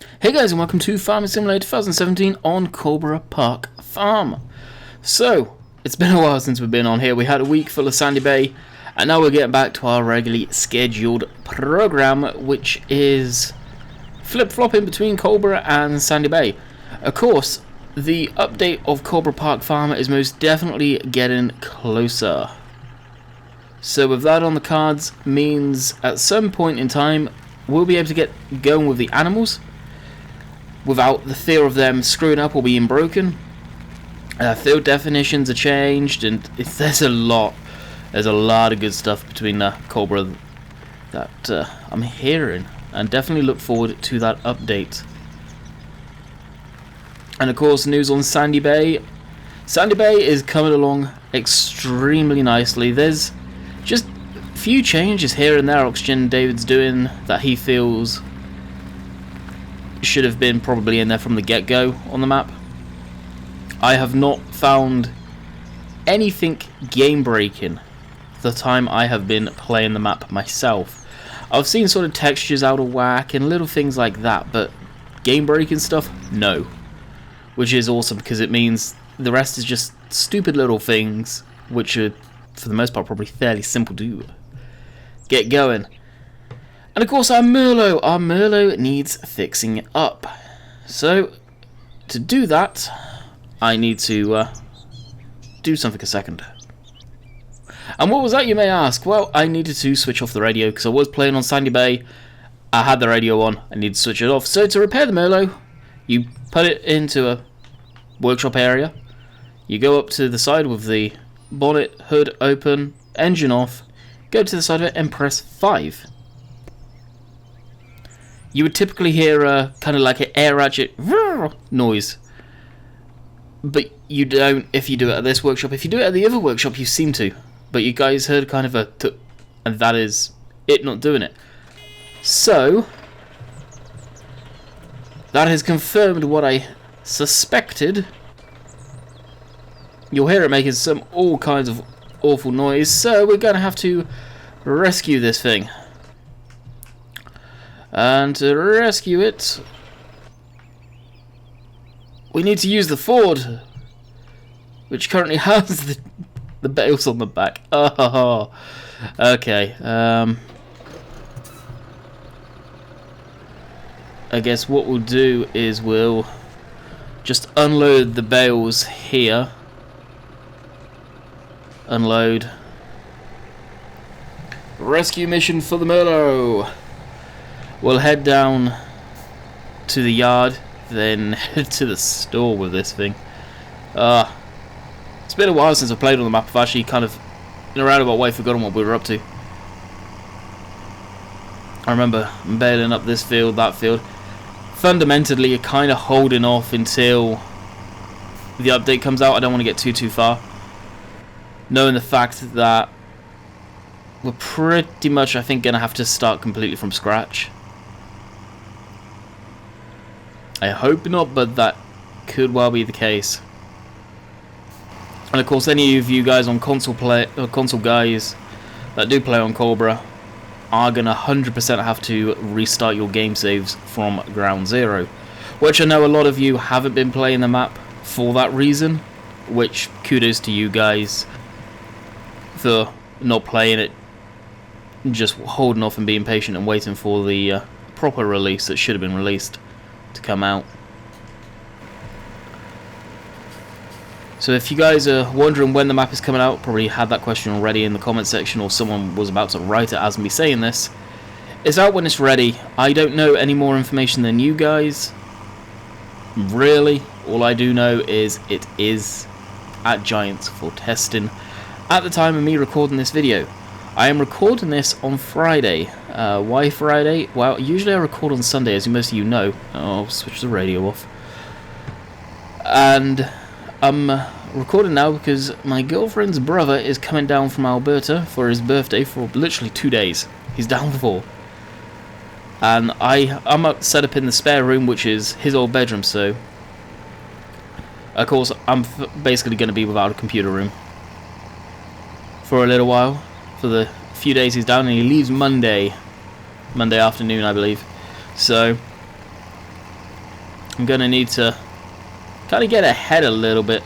Hey guys, and welcome to Farming Simulator 2017 on Coldborough Park Farm. So, it's been a while since we've been on here. We had a week full of Sandy Bay, and now we're getting back to our regularly scheduled program, which is flip-flopping between Coldborough and Sandy Bay. Of course, the update of Coldborough Park Farm is most definitely getting closer. So with that on the cards, means at some point in time, we'll be able to get going with the animals without the fear of them screwing up or being broken. Field definitions are changed, and there's a lot of good stuff between Coldborough that I'm hearing, and definitely look forward to that update. And of course, news on Sandy Bay. Sandy Bay is coming along extremely nicely. There's just a few changes here and there Oxygen David's doing that he feels should have been probably in there from the get-go on the map. I have not found anything game-breaking the time I have been playing the map myself. I've seen sort of textures out of whack and little things like that, but game-breaking stuff, no. Which is awesome, because it means the rest is just stupid little things, which are, for the most part, probably fairly simple to get going. And of course, our Merlo needs fixing up. So, to do that, I need to do something a second. And what was that, you may ask? Well, I needed to switch off the radio, because I was playing on Sandy Bay. I had the radio on, I need to switch it off. So to repair the Merlo, you put it into a workshop area. You go up to the side with the bonnet, hood open, engine off, go to the side of it and press 5. You would typically hear kind of like an air ratchet noise. But you don't if you do it at this workshop. If you do it at the other workshop, you seem to. But you guys heard kind of a and that is it not doing it. So, that has confirmed what I suspected. You'll hear it making all kinds of awful noise. So, we're going to have to rescue this thing. And to rescue it, we need to use the Ford, which currently has the bales on the back. Oh, okay. I guess what we'll do is we'll just unload the bales here. Unload. Rescue mission for the Merlo. We'll head down to the yard, then head to the store with this thing. It's been a while since I played on the map. I've actually kind of, in a roundabout way, forgotten what we were up to. I remember bailing up this field, that field. Fundamentally, you're kind of holding off until the update comes out. I don't want to get too far. Knowing the fact that we're pretty much, I think, going to have to start completely from scratch. I hope not, but that could well be the case. And of course, any of you guys on console guys that do play on Coldborough are gonna 100% have to restart your game saves from ground zero, which I know a lot of you haven't been playing the map for that reason. Which kudos to you guys for not playing it, just holding off and being patient and waiting for the proper release that should have been released to come out. So if you guys are wondering when the map is coming out, probably had that question already in the comment section, or someone was about to write it as me saying this. It's out when it's ready. I don't know any more information than you guys. Really, all I do know is it is at Giants for testing at the time of me recording this video. I am recording this on Friday. Why Friday? Well, usually I record on Sunday, as most of you know. I'll switch the radio off. And I'm recording now because my girlfriend's brother is coming down from Alberta for his birthday for literally 2 days. He's down for. And I'm set up in the spare room, which is his old bedroom, so of course I'm basically going to be without a computer room for a little while. For the few days he's down, and he leaves Monday afternoon, I believe. So I'm going to need to kind of get ahead a little bit.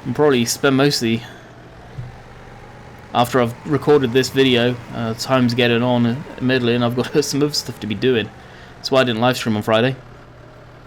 And probably spend mostly, after I've recorded this video, time's getting on admittedly, and I've got some other stuff to be doing. That's why I didn't live stream on Friday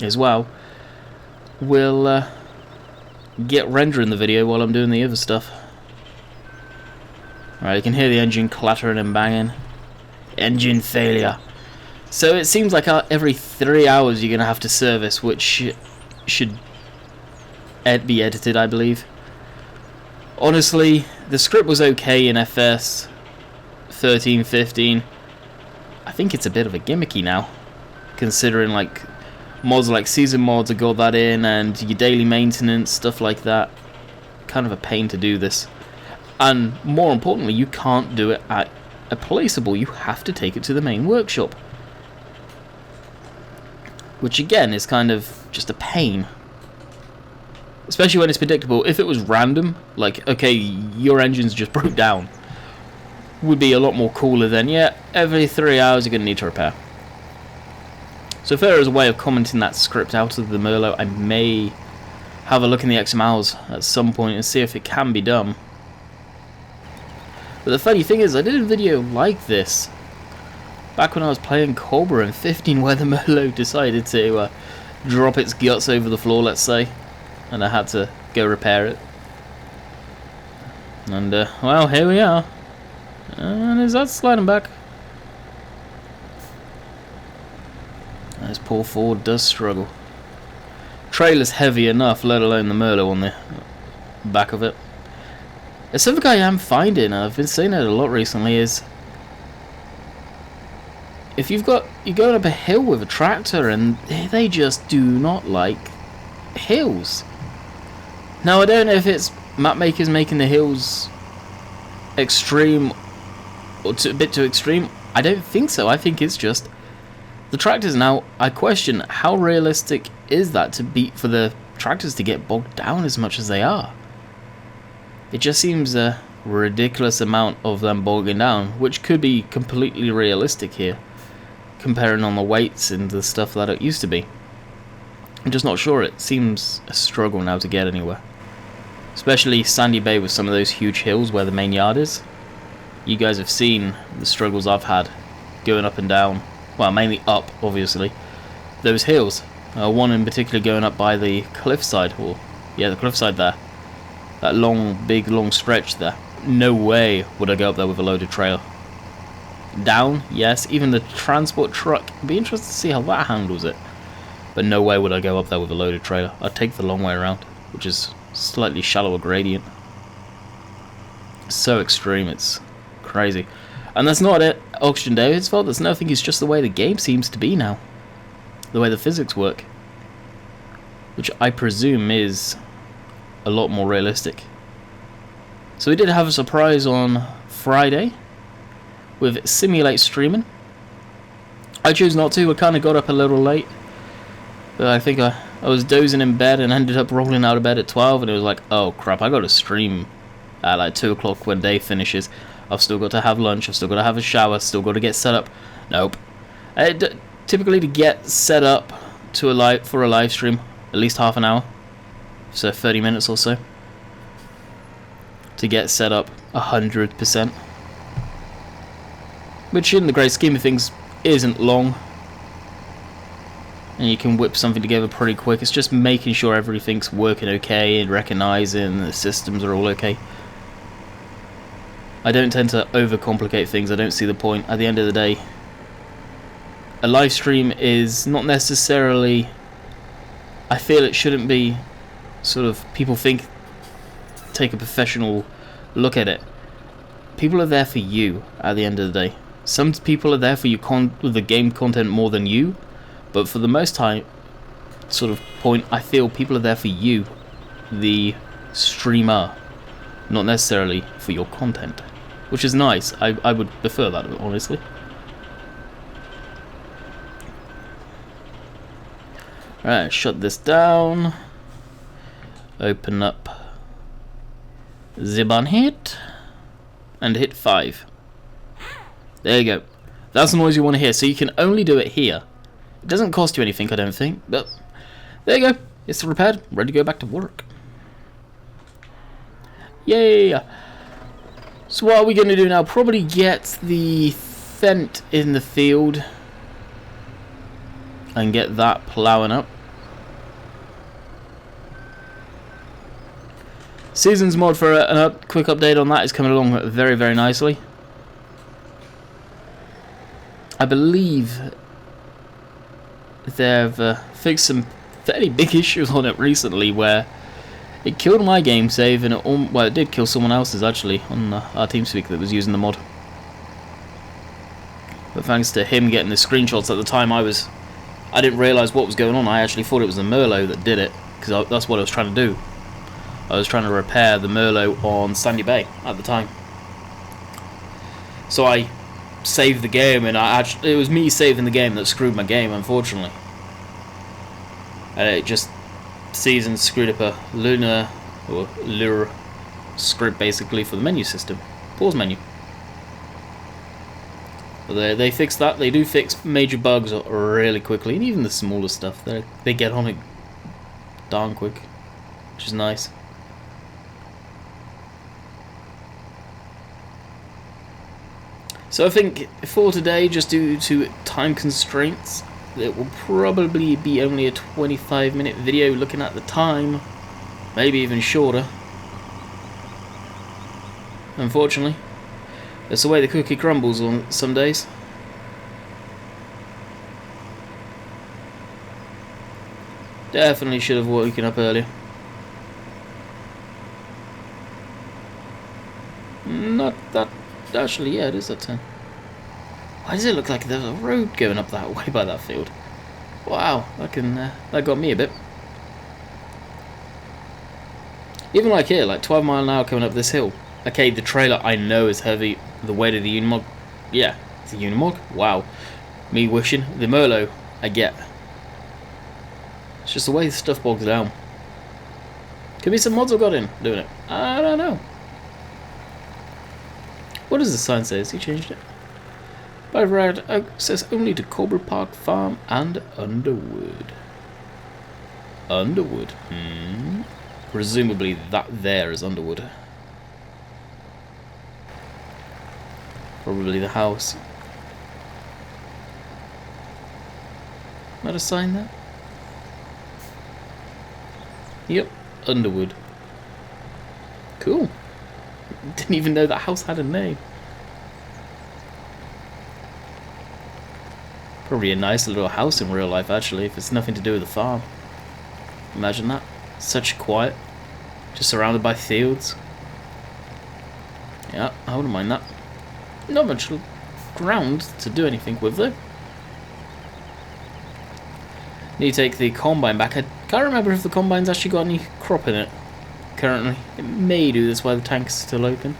as well. We'll get rendering the video while I'm doing the other stuff. Alright, you can hear the engine clattering and banging. Engine failure. So it seems like every 3 hours you're going to have to service, which should be edited, I believe. Honestly, the script was okay in FS 13, 15. I think it's a bit of a gimmicky now, considering like mods like season mods have got that in, and your daily maintenance, stuff like that. Kind of a pain to do this. And more importantly, you can't do it at a placeable. You have to take it to the main workshop. Which again is kind of just a pain. Especially when it's predictable. If it was random, like, okay, your engine's just broke down, would be a lot more cooler than, yeah, every 3 hours you're going to need to repair. So if there is a way of commenting that script out of the Merlo, I may have a look in the XMLs at some point and see if it can be done. But the funny thing is, I did a video like this back when I was playing Coldborough in 15, where the Merlo decided to drop its guts over the floor, let's say, and I had to go repair it. And well, here we are. And is that sliding back? This poor Ford does struggle. Trailer's heavy enough, let alone the Merlo on the back of it. Something I am finding, and I've been saying it a lot recently, is if you're going up a hill with a tractor, and they just do not like hills. Now I don't know if it's map makers making the hills extreme or a bit too extreme. I don't think so. I think it's just the tractors. Now I question how realistic is that for the tractors to get bogged down as much as they are. It just seems a ridiculous amount of them bogging down, which could be completely realistic here, comparing on the weights and the stuff that it used to be. I'm just not sure. It seems a struggle now to get anywhere. Especially Sandy Bay with some of those huge hills where the main yard is. You guys have seen the struggles I've had going up and down. Well, mainly up, obviously. Those hills. One in particular going up by the cliffside. Or, yeah, the cliffside there. That big long stretch there. No way would I go up there with a loaded trailer. Down, yes. Even the transport truck. It'd be interesting to see how that handles it. But no way would I go up there with a loaded trailer. I'd take the long way around, which is slightly shallower gradient. So extreme, it's crazy. And that's not it, Oxygen David's fault. There's nothing. It's just the way the game seems to be now. The way the physics work. Which I presume is a lot more realistic. So we did have a surprise on Friday with Simulate streaming. I chose not to. I kind of got up a little late. But I think I was dozing in bed and ended up rolling out of bed at 12, and it was like, oh crap, I got to stream at like 2 o'clock when day finishes. I've still got to have lunch, I've still got to have a shower, still got to get set up. Nope. Typically to get set up for a live stream, at least half an hour. So 30 minutes or so. To get set up 100%. Which in the great scheme of things isn't long. And you can whip something together pretty quick. It's just making sure everything's working okay and recognizing the systems are all okay. I don't tend to overcomplicate things. I don't see the point. At the end of the day, a live stream is not necessarily... I feel it shouldn't be sort of... People take a professional look at it. People are there for you at the end of the day. Some people are there for the game content more than you. But for the most time, sort of point, I feel people are there for you, the streamer, not necessarily for your content, which is nice. I would prefer that, honestly. Alright, shut this down. Open up the hit and hit 5. There you go. That's the noise you want to hear. So you can only do it here. It doesn't cost you anything, I don't think, but there you go. It's repaired, ready to go back to work. Yay! So what are we going to do now? Probably get the Fent in the field and get that ploughing up. Seasons mod for a quick update on that is coming along very, very nicely. I believe they've fixed some fairly big issues on it recently where it killed my game save and it did kill someone else's actually on our TeamSpeak that was using the mod. But thanks to him getting the screenshots at the time, I didn't realise what was going on. I actually thought it was the Merlo that did it because that's what I was trying to do. I was trying to repair the Merlo on Sandy Bay at the time. So I saved the game, and it was me saving the game that screwed my game, unfortunately. And it just Seasons screwed up a Lure script basically for the menu system, pause menu. But they fixed that. They do fix major bugs really quickly, and even the smaller stuff they get on it darn quick, which is nice. So I think for today, just due to time constraints, it will probably be only a 25-minute video looking at the time, maybe even shorter. Unfortunately, that's the way the cookie crumbles on some days. Definitely should have woken up earlier. Not that. Actually, yeah, it is at 10. Why does it look like there's a road going up that way by that field? Wow, that got me a bit. Even like here, like 12 mile an hour coming up this hill. Okay, the trailer I know is heavy. The weight of the Unimog, yeah, it's a Unimog. Wow, me wishing the Merlo I get. It's just the way the stuff bogs down. Could be some mods I've got in doing it. I don't know. What does the sign say? Has he changed it? By right, access only to Coldborough Park Farm and Underwood. Underwood? Presumably that there is Underwood. Probably the house. Might have signed that? Yep, Underwood. Cool. Didn't even know that house had a name. Probably a nice little house in real life, actually, if it's nothing to do with the farm. Imagine that. Such quiet. Just surrounded by fields. Yeah, I wouldn't mind that. Not much ground to do anything with, though. Need to take the combine back. I can't remember if the combine's actually got any crop in it. Currently, it may do, that's why the tank's still open.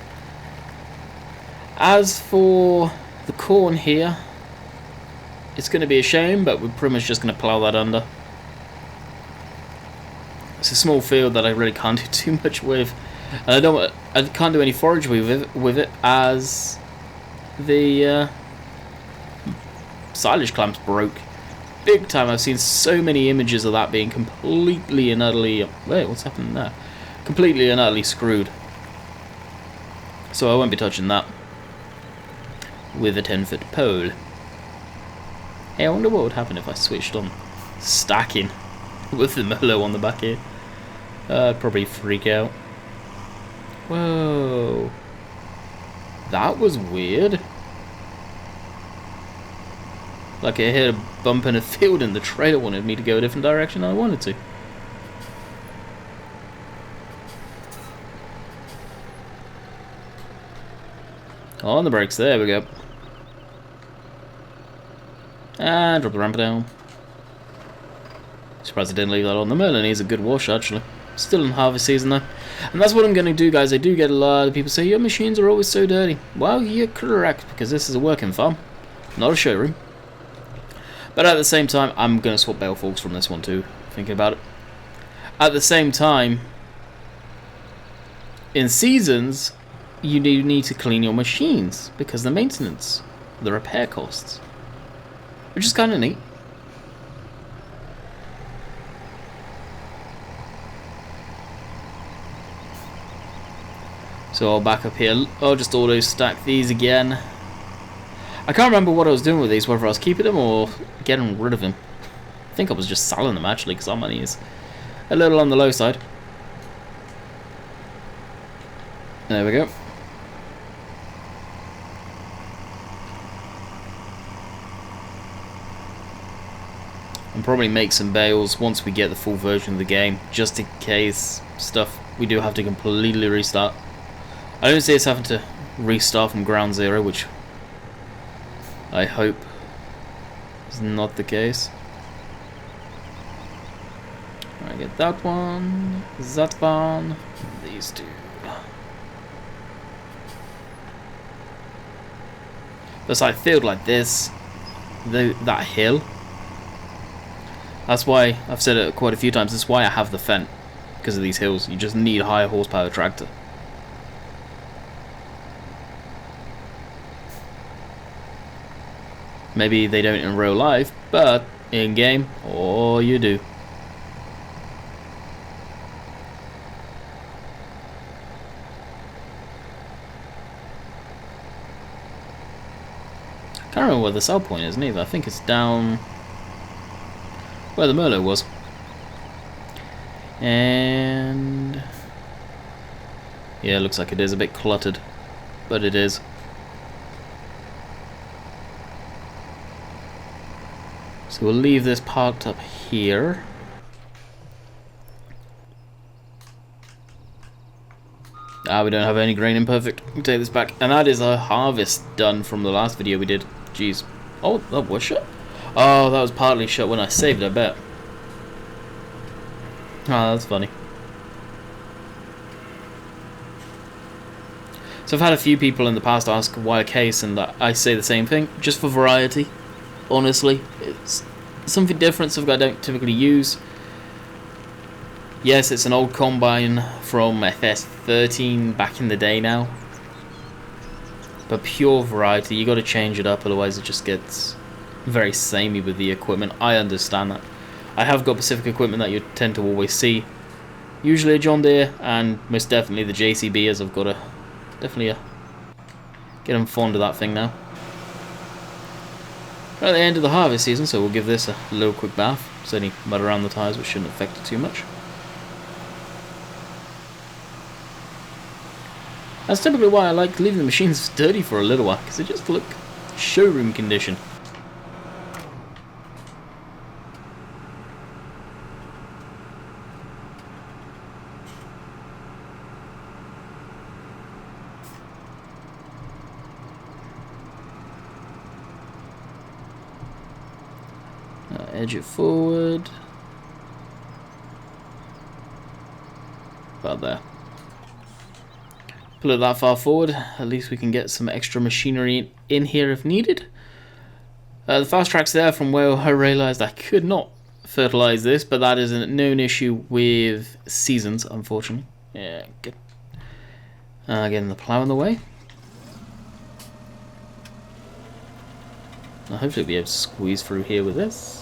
As for the corn here, it's going to be a shame, but we're pretty much just going to plough that under. It's a small field that I really can't do too much with, and I can't do any forage with it as the silage clamps broke. Big time. I've seen so many images of that being completely and utterly. Wait, what's happening there? Completely and utterly screwed. So I won't be touching that with a 10-foot pole. Hey, I wonder what would happen if I switched on stacking with the Merlo on the back here. I'd probably freak out. Whoa. That was weird. Like I hit a bump in a field and the trailer wanted me to go a different direction than I wanted to. On the brakes, there we go. And drop the ramp down. Surprised I didn't leave that on. The Merlo needs a good wash, actually. Still in harvest season, though. And that's what I'm going to do, guys. I do get a lot of people say, your machines are always so dirty. Well, you're correct, because this is a working farm, not a showroom. But at the same time, I'm going to swap bale forks from this one, too, thinking about it. At the same time, in seasons, you need to clean your machines because the maintenance, the repair costs, which is kind of neat. So I'll back up here. I'll just auto stack these again. I can't remember what I was doing with these, whether I was keeping them or getting rid of them. I think I was just selling them actually, because our money is a little on the low side. There we go. And probably make some bales once we get the full version of the game, just in case stuff we do have to completely restart. I don't see us having to restart from ground zero, which I hope is not the case. I get that one, these two. But I feel like this, that hill. That's why I've said it quite a few times. That's why I have the Fendt, because of these hills. You just need a higher horsepower tractor. Maybe they don't in real life, but in game, oh, you do. I can't remember where the sell point is neither. I think it's down where the Merlo was. And yeah, it looks like it is a bit cluttered, but it is. So we'll leave this parked up here. Ah, we don't have any grain imperfect. We'll take this back. And that is a harvest done from the last video we did. Jeez. Oh, that was shut? Oh, that was partly shut when I saved, I bet. Ah, that's funny. So I've had a few people in the past ask why a case, and I say the same thing, just for variety. Honestly, it's something different, something I don't typically use. Yes, it's an old combine from FS13 back in the day now. But pure variety, you got to change it up, otherwise it just gets very samey with the equipment. I understand that. I have got Pacific equipment that you tend to always see. Usually a John Deere, and most definitely the JCB, as I've got to definitely get them fond of that thing now. We're at the end of the harvest season, so we'll give this a little quick bath. There's any mud around the tyres, which shouldn't affect it too much. That's typically why I like leaving the machines dirty for a little while, because they just look showroom condition. Edge it forward. About there. Pull it that far forward, at least we can get some extra machinery in here if needed. The fast track's there from where I realised I could not fertilise this, but that is a known issue with Seasaons, unfortunately. Yeah, good. Getting the plough in the way. I'll hopefully be able to squeeze through here with this.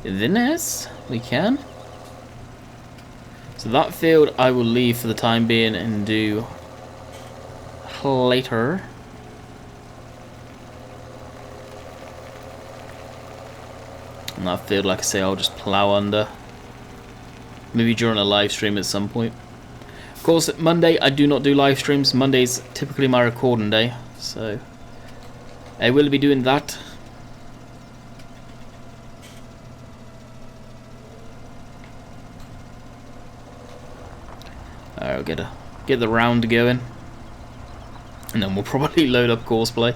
Yes, we can. So that field I will leave for the time being and do later. And that field, like I say, I'll just plough under. Maybe during a live stream at some point. Of course, Monday I do not do live streams. Monday's typically my recording day, so I will be doing that. I'll get the round going, and then we'll probably load up Courseplay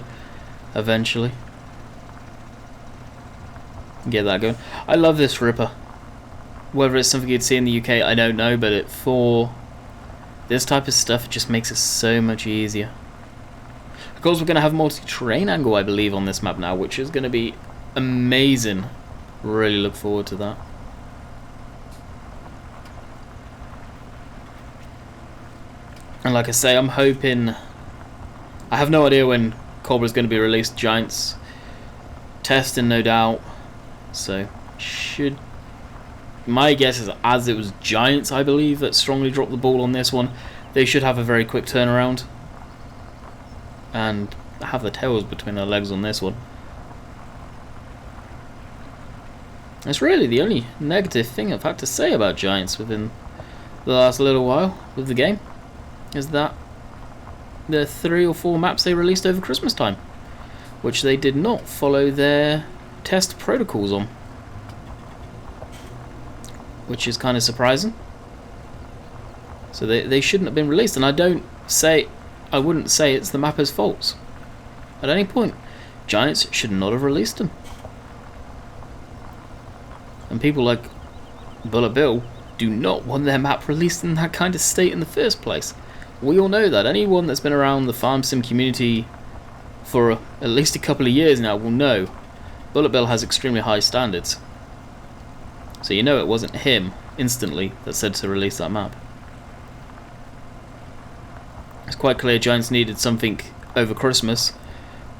eventually. Get that going. I love this ripper. Whether it's something you'd see in the UK, I don't know, but for this type of stuff, it just makes it so much easier. Of course, we're going to have multi-terrain angle, I believe, on this map now, which is going to be amazing. Really look forward to that. And like I say, I'm hoping... I have no idea when Coldborough is going to be released. Giants testing, no doubt. So, should... My guess is, as it was Giants, I believe, that strongly dropped the ball on this one. they should have a very quick turnaround and have the tails between their legs on this one. That's really the only negative thing I've had to say about Giants within the last little while with the game, is that the 3 or 4 maps they released over Christmas time, which they did not follow their test protocols on, which is kind of surprising. So they shouldn't have been released, and I wouldn't say it's the mapper's fault at any point. Giants should not have released them. And people like Bullet Bill do not want their map released in that kind of state in the first place. We all know that. Anyone that's been around the farm sim community for at least a couple of years now will know Bullet Bill has extremely high standards. So you know it wasn't him instantly that said to release that map. It's quite clear Giants needed something over Christmas,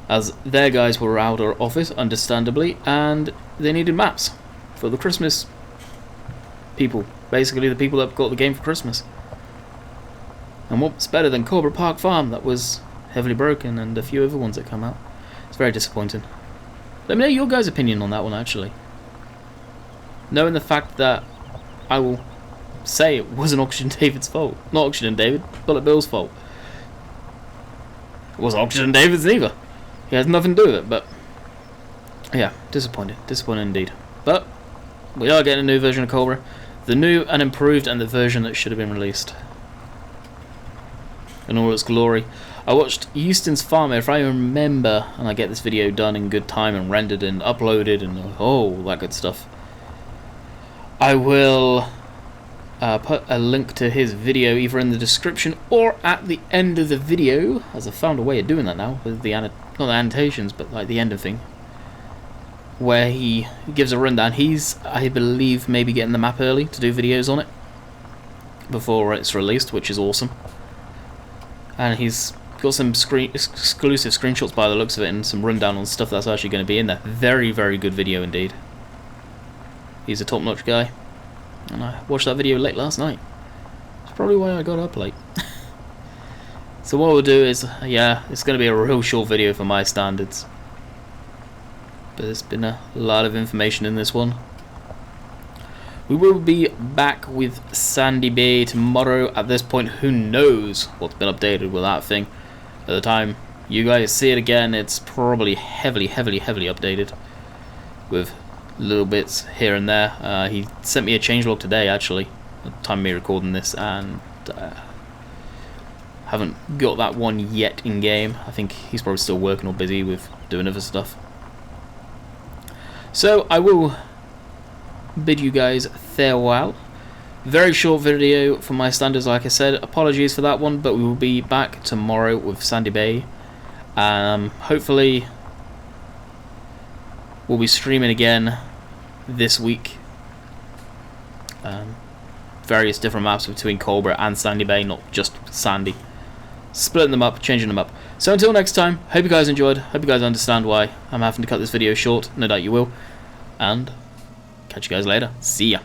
as their guys were out of office, understandably, and they needed maps for the Christmas people. Basically the people that got the game for Christmas. And what's better than Coldborough Park Farm, that was heavily broken, and a few other ones that come out. It's very disappointing. Let me know your guys' opinion on that one, actually. Knowing the fact that I will say it wasn't Oxygen David's fault. Not Oxygen David, Bullet Bill's fault. It wasn't Oxygen David's either. He has nothing to do with it, but yeah, disappointed. Disappointed indeed. But we are getting a new version of Coldborough. The new and improved, and the version that should have been released in all its glory. I watched Euston's Farm, if I remember, and I get this video done in good time and rendered and uploaded and all that good stuff. I will put a link to his video either in the description or at the end of the video, as I've found a way of doing that now with the not the annotations, but like the end of thing, where he gives a rundown. He's, I believe, maybe getting the map early to do videos on it before it's released, which is awesome. And he's got some exclusive screenshots by the looks of it, and some rundown on stuff that's actually going to be in there. Very, very good video indeed. He's a top-notch guy, and I watched that video late last night. That's probably why I got up late. So what we'll do is, yeah, it's going to be a real short video for my standards, but there's been a lot of information in this one. We will be back with Sandy Bay tomorrow. At this point, who knows what's been updated with that thing. At the time you guys see it again, it's probably heavily updated with little bits here and there. He sent me a changelog today, actually, at the time of me recording this, and haven't got that one yet in game. I think he's probably still working or busy with doing other stuff. So I will bid you guys farewell. Very short video for my standards, like I said. Apologies for that one, but we will be back tomorrow with Sandy Bay. Hopefully we'll be streaming again this week. Various different maps between Coldborough and Sandy Bay, not just Sandy. Splitting them up, changing them up. So until next time, hope you guys enjoyed. Hope you guys understand why I'm having to cut this video short. No doubt you will. And catch you guys later. See ya.